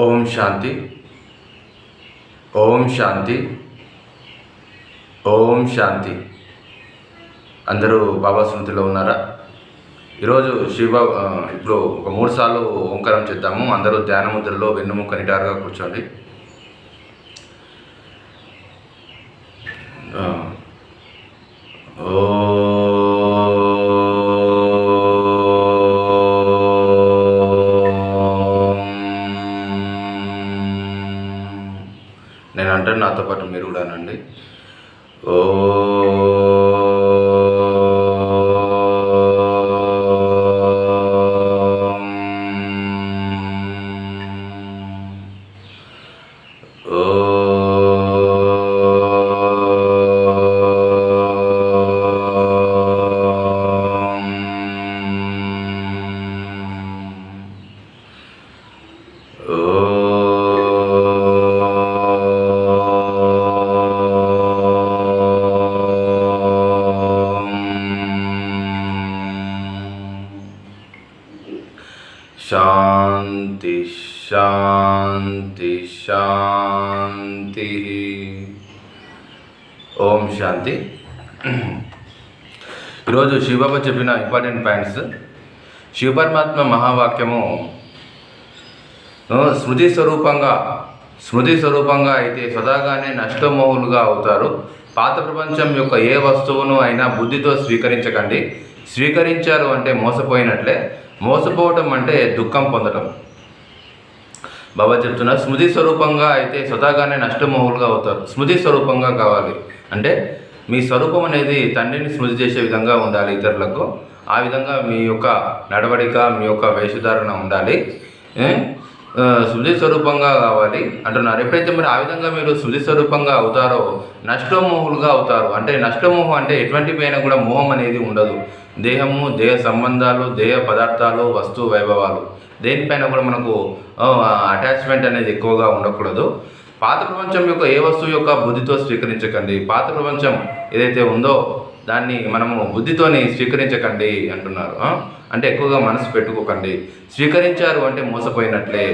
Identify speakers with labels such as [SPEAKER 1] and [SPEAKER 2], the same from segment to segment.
[SPEAKER 1] ఓం శాంతి. ఓం శాంతి. ఓం శాంతి. అందరూ బాబా స్మృతిలో ఉన్నారా? ఈరోజు ఇప్పుడు ఒక 3 సార్లు ఓంకారం చేద్దాము. అందరూ ధ్యాన ముద్రలో వెన్నుముక్క నిటారుగా కూర్చోండి. నేను అంటే నాతో పాటు మీరు కూడా అనండి. శాంతి శాంతి శాంతి. ఓం శాంతి. ఈరోజు శివబాబా చెప్పిన ఇంపార్టెంట్ పాయింట్స్. శివపరమాత్మ మహావాక్యము స్మృతి స్వరూపంగా అయితే సదాగానే నష్టమోహులుగా అవుతారు. పాత ప్రపంచం యొక్క ఏ వస్తువును అయినా బుద్ధితో స్వీకరించకండి. స్వీకరించారు అంటే మోసపోయినట్లే. మోసపోవటం అంటే దుఃఖం పొందటం. బాబా చెప్తున్నారు, స్మృతి స్వరూపంగా అయితే సదాగానే నష్టమోహులుగా అవుతారు. స్మృతి స్వరూపంగా కావాలి అంటే మీ స్వరూపం అనేది తండ్రిని స్మృతి చేసే విధంగా ఉండాలి ఇతరులకు. ఆ విధంగా మీ యొక్క నడవడిక, మీ యొక్క వేషధారణ ఉండాలి. స్మృతి స్వరూపంగా కావాలి అంటున్నారు. ఎప్పుడైతే మరి ఆ విధంగా మీరు స్మృతి స్వరూపంగా అవుతారో నష్టమోహులుగా అవుతారు. అంటే నష్టమోహం అంటే ఎటువంటి పైన కూడా మోహం అనేది ఉండదు. దేహము, దేహ సంబంధాలు, దేహ పదార్థాలు, వస్తు వైభవాలు దేనిపైన కూడా మనకు అటాచ్మెంట్ అనేది ఎక్కువగా ఉండకూడదు. పాత ప్రపంచం యొక్క ఏ వస్తువు యొక్క బుద్ధితో స్వీకరించకండి. పాత ప్రపంచం ఏదైతే ఉందో దాన్ని మనము బుద్ధితోని స్వీకరించకండి అంటున్నారు. అంటే ఎక్కువగా మనసు పెట్టుకోకండి. స్వీకరించారు అంటే మోసపోయినట్లే.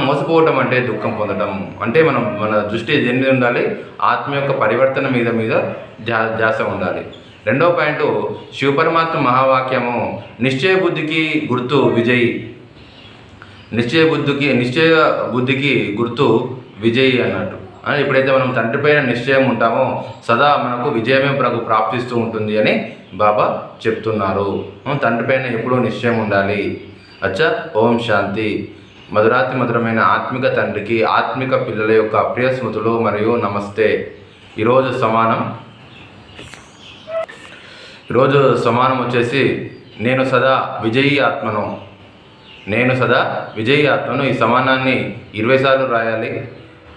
[SPEAKER 1] మోసపోవటం అంటే దుఃఖం పొందడం. అంటే మన దృష్టి దేని మీద ఉండాలి? ఆత్మ యొక్క పరివర్తన మీద ధ్యాస ఉండాలి. రెండవ పాయింట్, శివపరమాత్మ మహావాక్యము నిశ్చయ బుద్ధికి గుర్తు విజయి. నిశ్చయ బుద్ధికి గుర్తు విజయి అన్నట్టు. ఎప్పుడైతే మనం తండ్రి పైన నిశ్చయం ఉంటామో సదా మనకు విజయమే మనకు ప్రాప్తిస్తూ ఉంటుంది అని బాబా చెప్తున్నారు. తండ్రి పైన ఎప్పుడూ నిశ్చయం ఉండాలి. అచ్చా. ఓం శాంతి. మధురాతి మధురమైన ఆత్మిక తండ్రికి ఆత్మిక పిల్లల యొక్క ప్రియ స్మృతులు మరియు నమస్తే. ఈరోజు సమానం వచ్చేసి నేను సదా విజయీ ఆత్మను. ఈ సమానాన్ని 20 సార్లు రాయాలి.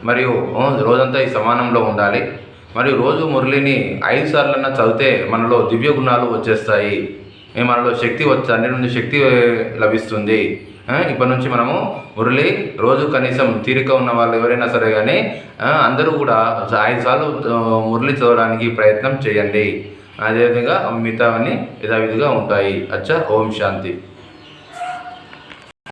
[SPEAKER 1] మరియు రోజంతా ఈ సమానంలో ఉండాలి. మరియు రోజు మురళిని 5 సార్లన్నా చదివితే మనలో దివ్య గుణాలు వచ్చేస్తాయి. మనలో శక్తి తండ్రి నుండి శక్తి లభిస్తుంది. ఇప్పటి నుంచి మనము మురళి రోజు కనీసం తీరిక ఉన్న వాళ్ళు ఎవరైనా సరే కానీ అందరూ కూడా 5 సార్లు మురళి చదవడానికి ప్రయత్నం చేయండి. అదేవిధంగా మిగతావన్నీ యథావిధిగా ఉంటాయి. అచ్చా. ఓం శాంతి.